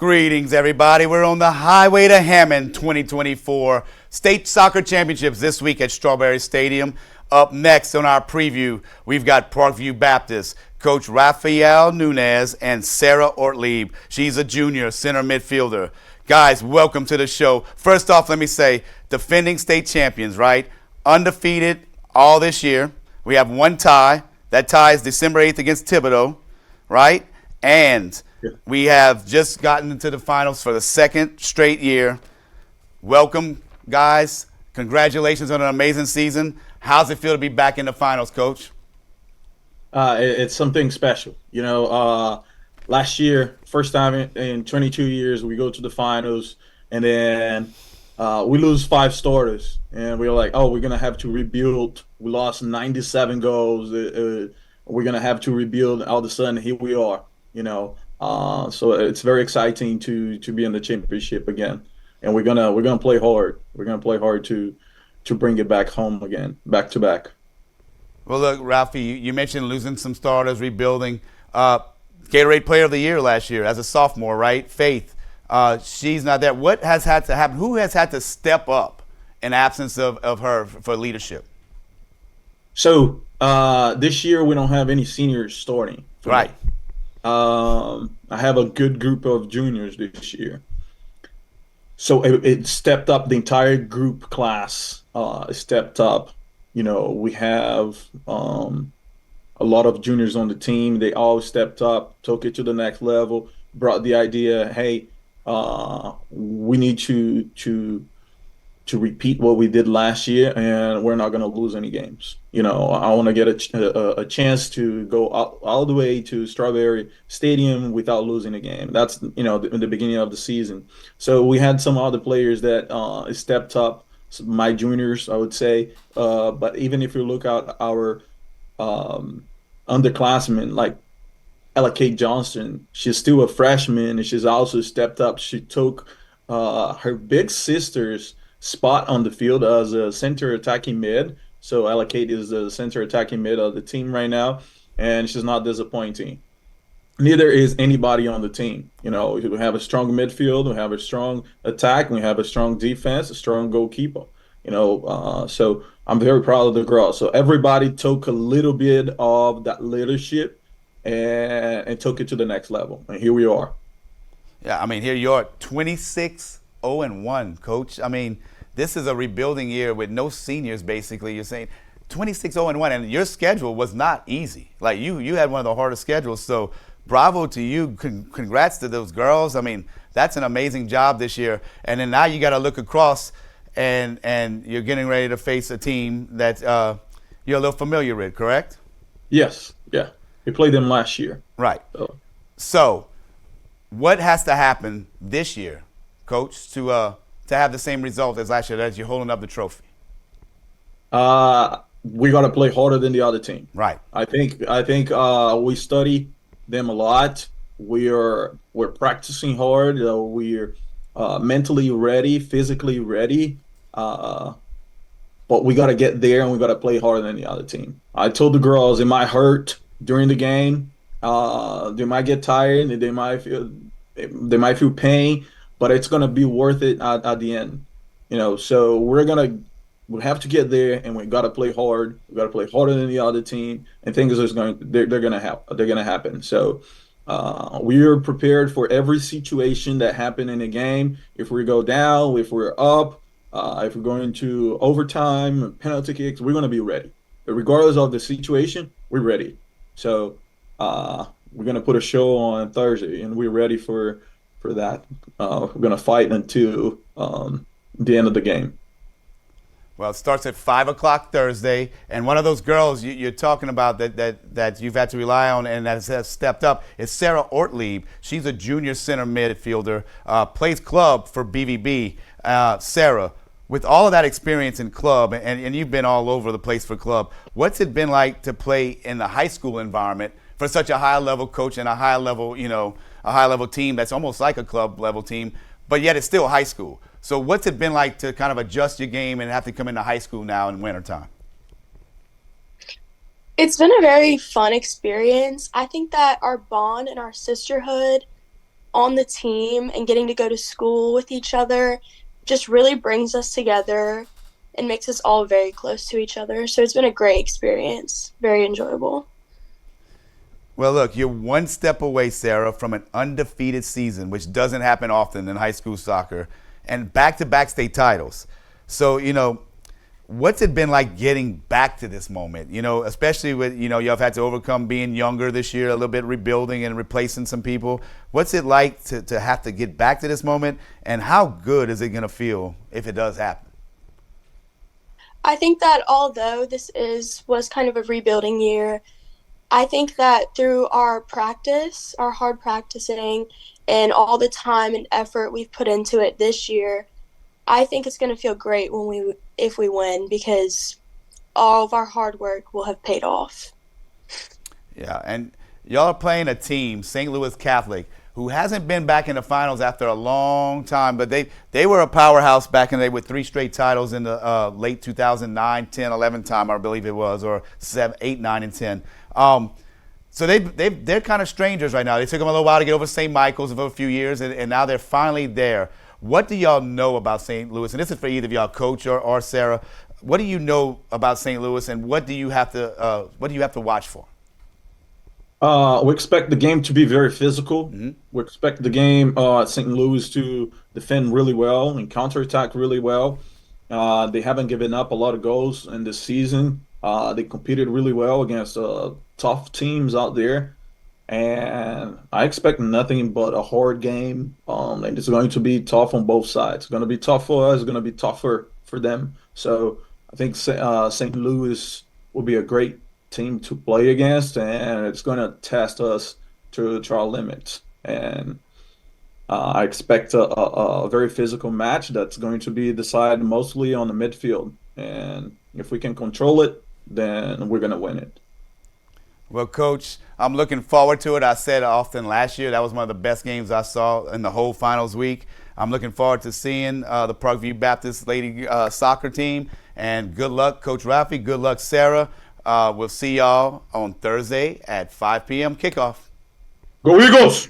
Greetings, everybody. We're on the highway to Hammond 2024 State Soccer Championships this week at Strawberry Stadium. Up next on our preview, we've got Parkview Baptist, Coach Rafael Nunez and Sarah Ortlieb. She's a junior center midfielder. Guys, welcome to the show. First off, let me say, defending state champions, right? Undefeated all this year. We have one tie. That tie is December 8th against Thibodeau, right? And we have just gotten into the finals for the second straight year. Welcome, guys. Congratulations on an amazing season. How's it feel to be back in the finals, Coach? It's something special. Last year, first time in 22 years, we go to the finals, and then we lose five starters. And we were like, oh, we're going to have to rebuild. We lost 97 goals. We're going to have to rebuild. All of a sudden, here we are, So it's very exciting to be in the championship again. And we're gonna play hard. We're gonna play hard to bring it back home again, back to back. Well, look, Ralphie, you mentioned losing some starters, rebuilding. Gatorade Player of the Year last year as a sophomore, right? Faith, she's not there. What has had to happen? Who has had to step up in absence of her for leadership? So this year we don't have any seniors starting. Right. I have a good group of juniors this year. So it stepped up. The entire group class stepped up. We have a lot of juniors on the team. They all stepped up, took it to the next level, brought the idea, hey, we need to repeat what we did last year, and we're not going to lose any games. I want to get a chance to go all the way to Strawberry Stadium without losing a game. That's in the beginning of the season. So we had some other players that stepped up. My juniors, I would say. But even if you look at our underclassmen, like Ella Kate Johnson, she's still a freshman, and she's also stepped up. She took her big sister's spot on the field as a center attacking mid. So Ella Kate is the center attacking mid of the team right now, and she's not disappointing. Neither is anybody on the team. We have a strong midfield, we have a strong attack, we have a strong defense, a strong goalkeeper. So I'm very proud of the girls. So everybody took a little bit of that leadership and took it to the next level, and here we are. Yeah, I mean, here you are, 26-0-1, Coach. I mean, this is a rebuilding year with no seniors, basically. You're saying 26-0-1, and your schedule was not easy. Like, you had one of the hardest schedules, so bravo to you. Congrats to those girls. I mean, that's an amazing job this year. And then now you got to look across, and you're getting ready to face a team that you're a little familiar with, correct? Yes, yeah. We played them last year. Right. So what has to happen this year, Coach, to have the same result as last year, as you're holding up the trophy? We got to play harder than the other team. Right. I think we study them a lot. We're practicing hard. We're mentally ready, physically ready. But we got to get there, and we got to play harder than the other team. I told the girls it might hurt during the game. They might get tired, and they might feel pain, but it's gonna be worth it at the end. So we have to get there, and we got to play hard. We got to play harder than the other team, and things are they're gonna happen. They're gonna happen. So we are prepared for every situation that happen in the game. If we go down, if we're up, if we're going into overtime, penalty kicks, we're gonna be ready. But regardless of the situation, we're ready. So we're gonna put a show on Thursday, and we're ready for that. We're gonna fight until the end of the game. Well, it starts at 5 o'clock Thursday, and one of those girls you're talking about that you've had to rely on and that has stepped up is Sarah Ortlieb. She's a junior center midfielder, plays club for BVB. Sarah, with all of that experience in club, and you've been all over the place for club, what's it been like to play in the high school environment for such a high-level coach and a high-level team that's almost like a club-level team, but yet it's still high school? So what's it been like to kind of adjust your game and have to come into high school now in wintertime? It's been a very fun experience. I think that our bond and our sisterhood on the team and getting to go to school with each other just really brings us together and makes us all very close to each other. So it's been a great experience, very enjoyable. Well, look, you're one step away, Sarah, from an undefeated season, which doesn't happen often in high school soccer, and back-to-back state titles. So, what's it been like getting back to this moment? Especially with, y'all have had to overcome being younger this year, a little bit rebuilding and replacing some people. What's it like to have to get back to this moment, and how good is it going to feel if it does happen? I think that although this was kind of a rebuilding year, I think that through our practice, our hard practicing, and all the time and effort we've put into it this year, I think it's going to feel great when we if we win because all of our hard work will have paid off. Yeah, and y'all are playing a team, St. Louis Catholic, who hasn't been back in the finals after a long time, but they were a powerhouse back in the day with 3 straight titles in the late 2009, 10, 11 time, I believe it was, or 7, 8, 9, and 10. So they're kind of strangers right now. They took them a little while to get over St. Michael's for a few years, and now they're finally there. What do y'all know about St. Louis? And this is for either of y'all, Coach or Sarah. What do you know about St. Louis, and what do you have to watch for? We expect the game to be very physical. We expect the game St. Louis to defend really well and counterattack really well. They haven't given up a lot of goals in this season. They competed really well against tough teams out there. And I expect nothing but a hard game. And it's going to be tough on both sides. It's going to be tough for us. It's going to be tougher for them. So I think St. Louis will be a great team to play against, and it's going to test us to our limits. And I expect a very physical match that's going to be decided mostly on the midfield. And if we can control it, then we're going to win it. Well, Coach, I'm looking forward to it. I said often last year that was one of the best games I saw in the whole finals week. I'm looking forward to seeing the Parkview Baptist Lady soccer team. And good luck, Coach Rafi. Good luck, Sarah. We'll see y'all on Thursday at 5 p.m. kickoff. Go Eagles!